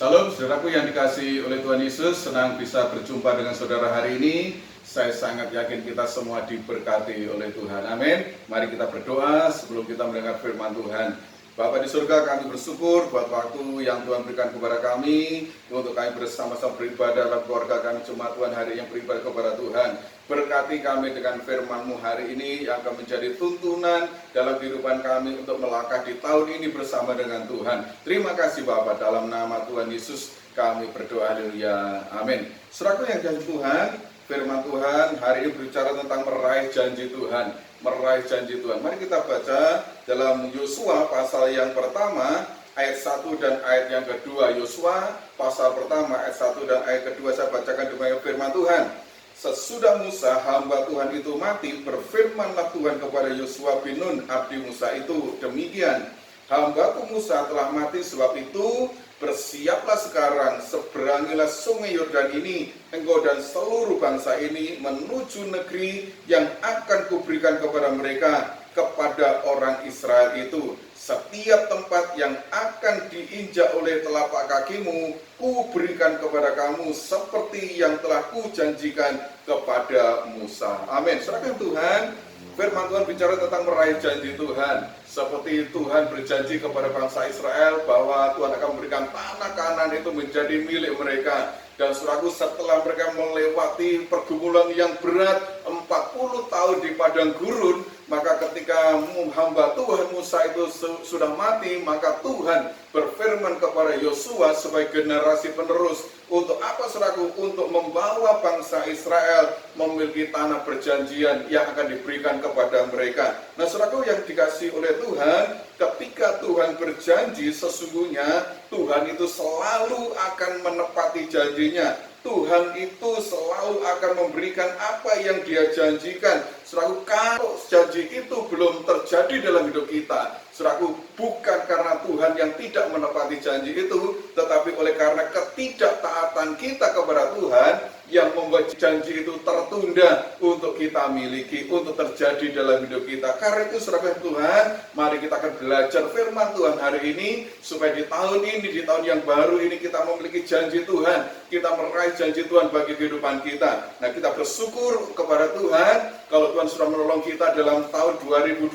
Salam saudaraku yang dikasihi oleh Tuhan Yesus, senang bisa berjumpa dengan saudara hari ini. Saya sangat yakin kita semua diberkati oleh Tuhan. Amin. Mari kita berdoa sebelum kita mendengar firman Tuhan. Bapa di surga, kami bersyukur buat waktu yang Tuhan berikan kepada kami untuk kami bersama-sama beribadah dalam keluarga kami jemaat Tuhan hari yang beribadah kepada Tuhan. Berkati kami dengan firman-Mu hari ini yang akan menjadi tuntunan dalam kehidupan kami untuk melangkah di tahun ini bersama dengan Tuhan. Terima kasih Bapa, dalam nama Tuhan Yesus kami berdoa, haleluya, amin. Saudaraku yang dikasihi Tuhan, firman Tuhan hari ini berbicara tentang meraih janji Tuhan. Meraih janji Tuhan. Mari kita baca dalam Yosua pasal yang pertama ayat 1 dan ayat yang kedua. Yosua pasal pertama ayat 1 dan ayat kedua, saya bacakan demikian firman Tuhan. Sesudah Musa hamba Tuhan itu mati, berfirmanlah Tuhan kepada Yosua bin Nun abdi Musa itu, demikian, hambaku Musa telah mati, sebab itu bersiaplah sekarang, seberangilah sungai Yordan ini, engkau dan seluruh bangsa ini menuju negeri yang akan kuberikan kepada mereka, kepada orang Israel itu. Setiap tempat yang akan diinjak oleh telapak kakimu, kuberikan kepada kamu seperti yang telah kujanjikan kepada Musa. Amin. Serahkan Tuhan. Firman Tuhan bicara tentang meraih janji Tuhan. Seperti Tuhan berjanji kepada bangsa Israel bahwa Tuhan akan memberikan tanah Kanaan itu menjadi milik mereka. Dan saudaraku, setelah mereka melewati pergumulan yang berat 40 tahun di padang gurun, maka ketika hamba Tuhan Musa itu sudah mati, maka Tuhan berfirman kepada Yosua sebagai generasi penerus. Untuk apa saudaraku? Untuk membawa bangsa Israel memiliki tanah perjanjian yang akan diberikan kepada mereka. Nah saudaraku yang dikasihi oleh Tuhan, ketika Tuhan berjanji, sesungguhnya Tuhan itu selalu akan menepati janjinya. Tuhan itu selalu akan memberikan apa yang Dia janjikan. Saudaraku, kalau janji itu belum terjadi dalam hidup kita, saudaraku, bukan karena Tuhan yang tidak menepati janji itu, tetapi oleh karena ketidaktaatan kita kepada Tuhan yang membuat janji itu tertunda untuk kita miliki, untuk terjadi dalam hidup kita. Karena itu saudara Tuhan, mari kita akan belajar firman Tuhan hari ini, supaya di tahun ini, di tahun yang baru ini kita memiliki janji Tuhan, kita meraih janji Tuhan bagi kehidupan kita. Nah, kita bersyukur kepada Tuhan kalau Tuhan sudah menolong kita dalam tahun 2020,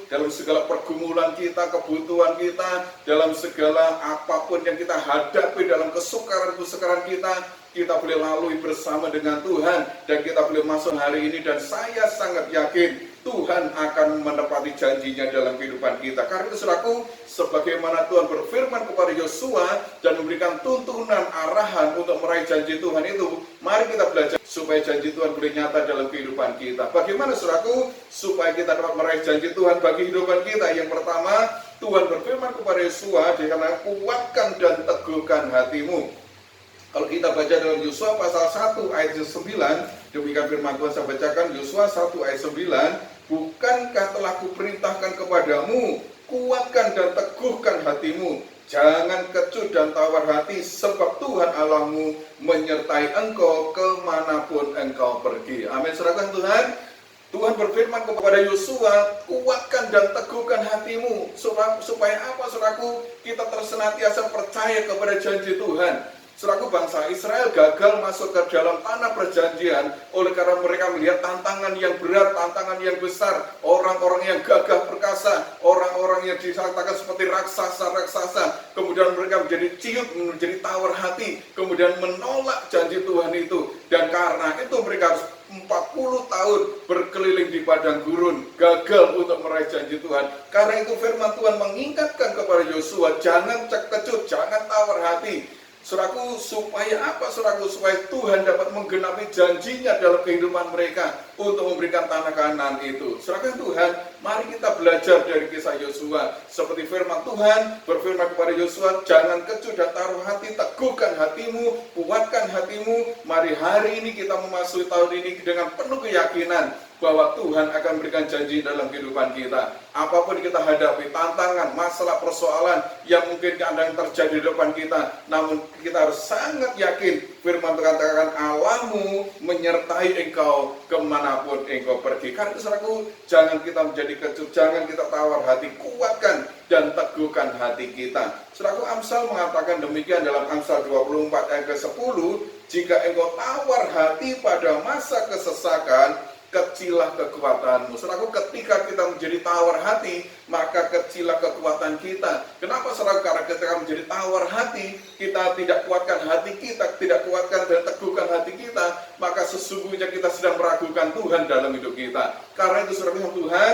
dalam segala pergumulan kita, kebutuhan kita, dalam segala apapun yang kita hadapi, dalam kesukaran-kesukaran kita boleh lalui bersama dengan Tuhan, dan kita boleh masuk hari ini, dan saya sangat yakin Tuhan akan menepati janjinya dalam kehidupan kita. Karena itu saudaraku, sebagaimana Tuhan berfirman kepada Yosua dan memberikan tuntunan arahan untuk meraih janji Tuhan itu, mari kita belajar supaya janji Tuhan boleh nyata dalam kehidupan kita. Bagaimana saudaraku supaya kita dapat meraih janji Tuhan bagi kehidupan kita? Yang pertama, Tuhan berfirman kepada Yosua, dia kata, kuatkan dan teguhkan hatimu. Kalau kita baca dalam Yosua pasal 1 ayat 9, demikian firman Tuhan, saya bacakan Yosua 1 ayat 9, bukankah telah kuperintahkan kepadamu, kuatkan dan teguhkan hatimu, jangan kecut dan tawar hati, sebab Tuhan Allahmu menyertai engkau kemanapun engkau pergi. Amin. Serahkan Tuhan. Tuhan berfirman kepada Yosua, kuatkan dan teguhkan hatimu. Supaya apa saudaraku? Kita tersenantiasa percaya kepada janji Tuhan. Saudaraku, bangsa Israel gagal masuk ke dalam tanah perjanjian oleh karena mereka melihat tantangan yang berat, tantangan yang besar, orang-orang yang gagah perkasa, orang-orang yang disangkakan seperti raksasa-raksasa, kemudian mereka menjadi ciut, menjadi tawar hati, kemudian menolak janji Tuhan itu, dan karena itu mereka harus 40 tahun berkeliling di padang gurun, gagal untuk meraih janji Tuhan. Karena itu firman Tuhan mengingatkan kepada Yosua, jangan kecut, jangan tawar hati. Saudaraku, supaya apa saudaraku? Supaya Tuhan dapat menggenapi janjinya dalam kehidupan mereka untuk memberikan tanah Kanaan itu. Saudaraku Tuhan, mari kita belajar dari kisah Yosua. Seperti firman Tuhan berfirman kepada Yosua, jangan kecut dan taruh hati, teguhkan hatimu, kuatkan hatimu. Mari hari ini kita memasuki tahun ini dengan penuh keyakinan bahwa Tuhan akan memberikan janji dalam kehidupan kita. Apapun kita hadapi, tantangan, masalah, persoalan yang mungkin kadang terjadi di depan kita, namun kita harus sangat yakin firman Tuhan katakan, Allahmu menyertai engkau kemanapun engkau pergi. Karena itu saudaraku, jangan kita menjadi menjadi kecut. Jangan kita tawar hati, kuatkan dan teguhkan hati kita. Saudaraku, Amsal mengatakan demikian dalam Amsal 24 ayat ke-10, jika engkau tawar hati pada masa kesesakan, kecillah kekuatanmu. Saudaraku, ketika kita menjadi tawar hati, maka kecillah kekuatan kita. Kenapa saudaraku? Karena ketika menjadi tawar hati, kita tidak kuatkan hati kita, tidak kuatkan dan teguhkan hati kita, maka sesungguhnya kita sedang meragukan Tuhan dalam hidup kita. Karena itu saudaraku, Tuhan,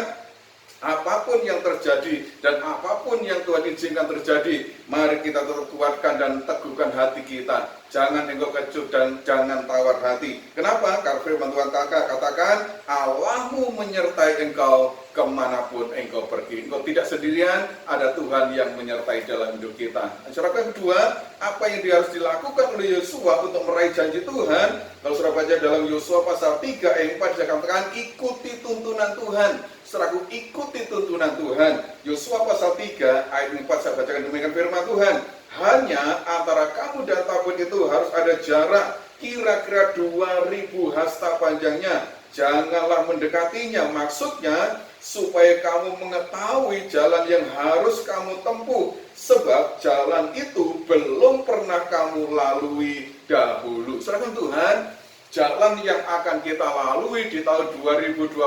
apapun yang terjadi dan apapun yang Tuhan izinkan terjadi, mari kita tetap kuatkan dan teguhkan hati kita. Jangan engkau kecut dan jangan tawar hati. Kenapa? Karena firman Tuhan katakan, Allahmu menyertai engkau kemanapun engkau pergi. Engkau tidak sendirian, ada Tuhan yang menyertai dalam hidup kita. Saudara, yang kedua, apa yang harus dilakukan oleh Yosua untuk meraih janji Tuhan? Kalau saudara baca dalam Yosua pasal 3 ayat 4 dikatakan, ikuti tuntunan Tuhan. Saudaraku, ikuti tuntunan Tuhan. Yosua pasal 3 ayat 4 saya bacakan demikian firman Tuhan. Hanya antara kamu dan tabut itu harus ada jarak kira-kira 2000 hasta panjangnya. Janganlah mendekatinya. Maksudnya supaya kamu mengetahui jalan yang harus kamu tempuh. Sebab jalan itu belum pernah kamu lalui dahulu. Saudara Tuhan, jalan yang akan kita lalui di tahun 2021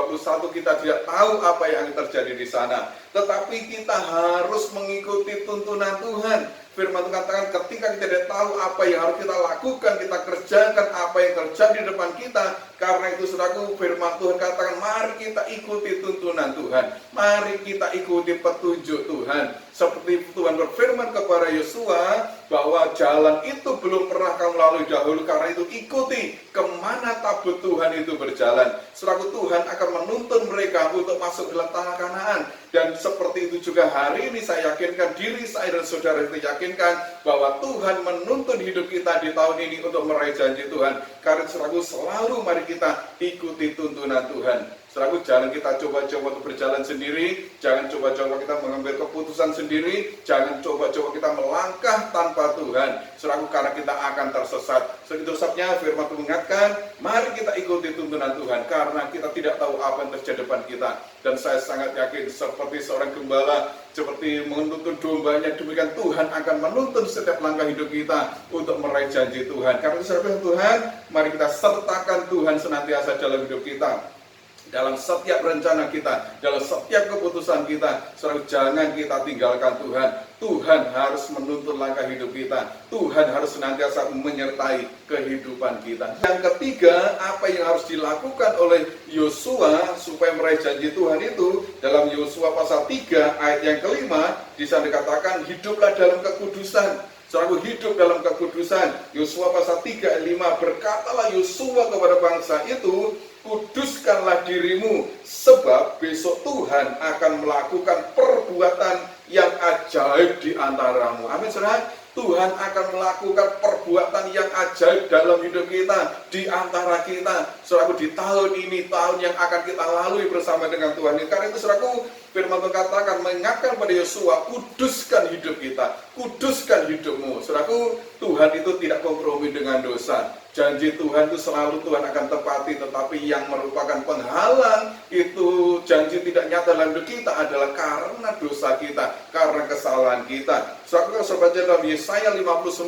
kita tidak tahu apa yang akan terjadi di sana. Tetapi kita harus mengikuti tuntunan Tuhan. Firman Tuhan katakan ketika kita tidak tahu apa yang harus kita lakukan, kita kerjakan apa yang terjadi di depan kita. Karena itu saudaraku, firman Tuhan katakan mari kita ikuti tuntunan Tuhan. Mari kita ikuti petunjuk Tuhan. Seperti Tuhan berfirman kepada Yosua bahwa jalan itu belum pernah kamu lalui dahulu. Karena itu ikuti kemana tabut Tuhan itu berjalan. Saudaraku, Tuhan akan menuntun mereka untuk masuk dalam tanah Kanaan. Dan seperti itu juga hari ini saya yakinkan diri saya dan saudara itu yakinkan bahwa Tuhan menuntun hidup kita di tahun ini untuk meraih janji Tuhan. Karena saudaraku, selalu mari kita ikuti tuntunan Tuhan. Saudaraku, jangan kita coba-coba untuk berjalan sendiri, jangan coba-coba kita mengambil keputusan sendiri, jangan coba-coba kita melangkah tanpa Tuhan. Saudaraku, karena kita akan tersesat. Itu sebabnya firman Tuhan mengingatkan, mari kita ikuti tuntunan Tuhan, karena kita tidak tahu apa yang terjadi depan kita. Dan saya sangat yakin seperti seorang gembala, seperti menuntun dombanya, demikian Tuhan akan menuntun setiap langkah hidup kita untuk meraih janji Tuhan. Karena itu saudara Tuhan, mari kita sertakan Tuhan senantiasa dalam hidup kita. Dalam setiap rencana kita, dalam setiap keputusan kita, saudara, jangan kita tinggalkan Tuhan. Tuhan harus menuntun langkah hidup kita. Tuhan harus senantiasa menyertai kehidupan kita. Yang ketiga, apa yang harus dilakukan oleh Yosua supaya meraih janji Tuhan itu, dalam Yosua pasal 3 ayat yang kelima, di sana dikatakan hiduplah dalam kekudusan. Saudara, hidup dalam kekudusan. Yosua pasal 3 ayat 5, berkatalah Yosua kepada bangsa itu, kuduskanlah dirimu, sebab besok Tuhan akan melakukan perbuatan yang ajaib di antaramu. Amin, saudara. Tuhan akan melakukan perbuatan yang ajaib dalam hidup kita, di antara kita. Saudaraku, di tahun ini, tahun yang akan kita lalui bersama dengan Tuhan. Karena itu, saudaraku, firman Tuhan katakan, mengingatkan pada Yosua, kuduskan hidup kita, kuduskan hidupmu. Saudaraku, Tuhan itu tidak kompromi dengan dosa. Janji Tuhan itu selalu Tuhan akan tepati, tetapi yang merupakan penghalang itu janji tidak nyata dalam hidup kita adalah karena dosa kita, karena kesalahan kita. Saudara, baca dalam Yesaya 59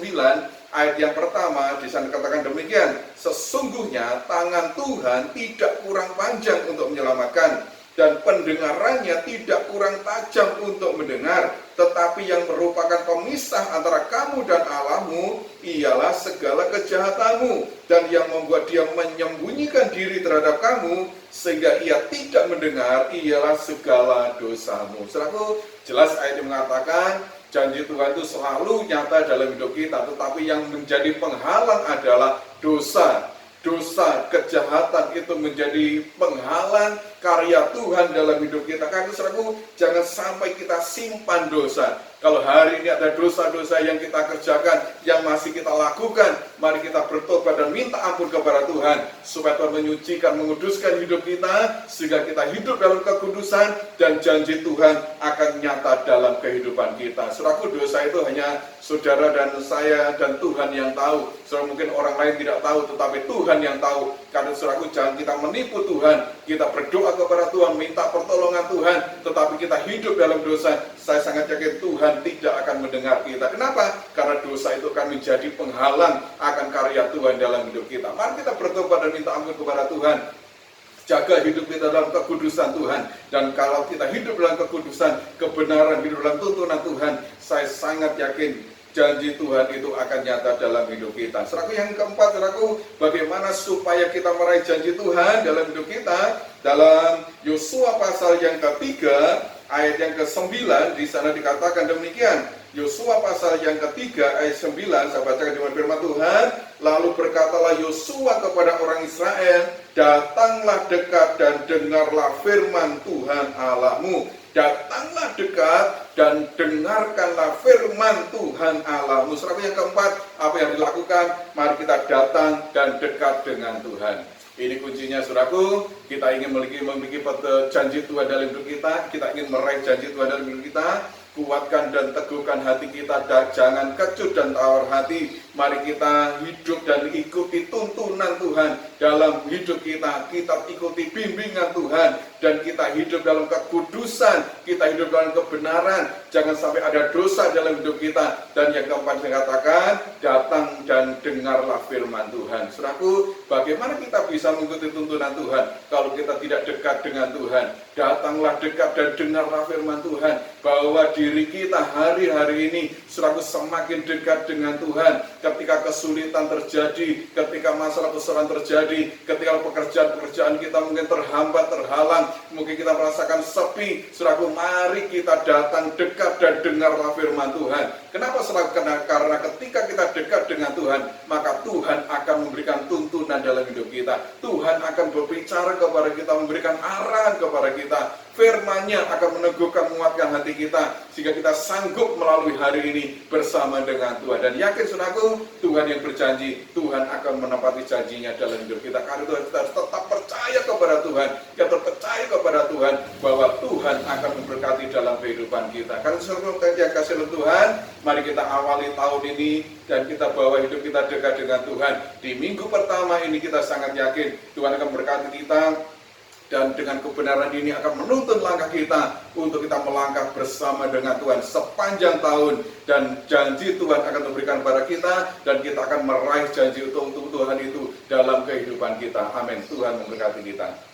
ayat yang pertama, di sana katakan demikian, sesungguhnya tangan Tuhan tidak kurang panjang untuk menyelamatkan, dan pendengarannya tidak kurang tajam untuk mendengar, tetapi yang merupakan pemisah antara kamu dan Allahmu ialah segala kejahatanmu, dan yang membuat dia menyembunyikan diri terhadap kamu sehingga ia tidak mendengar ialah segala dosamu. Saudaraku, jelas ayat ini mengatakan janji Tuhan itu selalu nyata dalam hidup kita, tetapi yang menjadi penghalang adalah dosa. Dosa, kejahatan itu menjadi penghalang karya Tuhan dalam hidup kita. Karena saudaraku, jangan sampai kita simpan dosa. Kalau hari ini ada dosa-dosa yang kita kerjakan, yang masih kita lakukan, mari kita bertobat dan minta ampun kepada Tuhan, supaya Tuhan menyucikan, menguduskan hidup kita, sehingga kita hidup dalam kekudusan, dan janji Tuhan akan nyata dalam kehidupan kita. Saudaraku, dosa itu hanya saudara dan saya dan Tuhan yang tahu. Saudara, mungkin orang lain tidak tahu, tetapi Tuhan yang tahu. Karena saudaraku, jangan kita menipu Tuhan. Kita berdoa kepada Tuhan, minta pertolongan Tuhan, tetapi kita hidup dalam dosa, saya sangat yakin Tuhan tidak akan mendengar kita. Kenapa? Karena dosa itu akan menjadi penghalang akan karya Tuhan dalam hidup kita. Mari kita bertobat dan minta ampun kepada Tuhan. Jaga hidup kita dalam kekudusan Tuhan. Dan kalau kita hidup dalam kekudusan, kebenaran, hidup dalam tuntunan Tuhan, saya sangat yakin janji Tuhan itu akan nyata dalam hidup kita. Saudaraku, yang keempat, saudaraku, bagaimana supaya kita meraih janji Tuhan dalam hidup kita? Dalam Yosua pasal yang ketiga, ayat yang ke-9, di sana dikatakan demikian. Yosua pasal yang ketiga, ayat 9, saya bacakan di firman Tuhan. Lalu berkatalah Yosua kepada orang Israel, datanglah dekat dan dengarlah firman Tuhan Allahmu. Datanglah dekat dan dengarkanlah firman Tuhan Allahmu. Saudara, yang keempat, apa yang dilakukan? Mari kita datang dan dekat dengan Tuhan. Ini kuncinya, saudaraku. Kita ingin memiliki janji Tuhan dalam hidup kita. Kita ingin meraih janji Tuhan dalam hidup kita. Kuatkan dan teguhkan hati kita, dan jangan kecut dan tawar hati. Mari kita hidup dan ikuti tuntunan Tuhan dalam hidup kita. Kita ikuti bimbingan Tuhan, dan kita hidup dalam kekudusan, kita hidup dalam kebenaran. Jangan sampai ada dosa dalam hidup kita. Dan yang keempat dikatakan, datang dan dengarlah firman Tuhan. Saudaraku, bagaimana kita bisa mengikuti tuntunan Tuhan kalau kita tidak dekat dengan Tuhan? Datanglah dekat dan dengarlah firman Tuhan, bahwa diri kita hari-hari ini selalu semakin dekat dengan Tuhan. Ketika kesulitan terjadi, ketika masalah persoalan terjadi, ketika pekerjaan-pekerjaan kita mungkin terhambat, terhalang, mungkin kita merasakan sepi, selalu mari kita datang dekat dan dengarlah firman Tuhan. Kenapa selalu? Karena ketika kita dekat dengan Tuhan, maka Tuhan akan memberikan tuntunan dalam hidup kita. Tuhan akan berbicara kepada kita, memberikan arahan kepada kita. Firman-Nya akan meneguhkan, menguatkan hati kita, sehingga kita sanggup melalui hari ini bersama dengan Tuhan. Dan yakin, saudaraku, Tuhan yang berjanji, Tuhan akan menepati janjinya dalam hidup kita. Karena itu kita harus tetap percaya kepada Tuhan, kita percaya kepada Tuhan, bahwa Tuhan akan memberkati dalam kehidupan kita. Karena saudaraku yang kasih oleh Tuhan, mari kita awali tahun ini, dan kita bawa hidup kita dekat dengan Tuhan. Di minggu pertama ini kita sangat yakin Tuhan akan memberkati kita, dan dengan kebenaran ini akan menuntun langkah kita untuk kita melangkah bersama dengan Tuhan sepanjang tahun. Dan janji Tuhan akan memberikan kepada kita, dan kita akan meraih janji untuk Tuhan itu dalam kehidupan kita. Amin. Tuhan memberkati kita.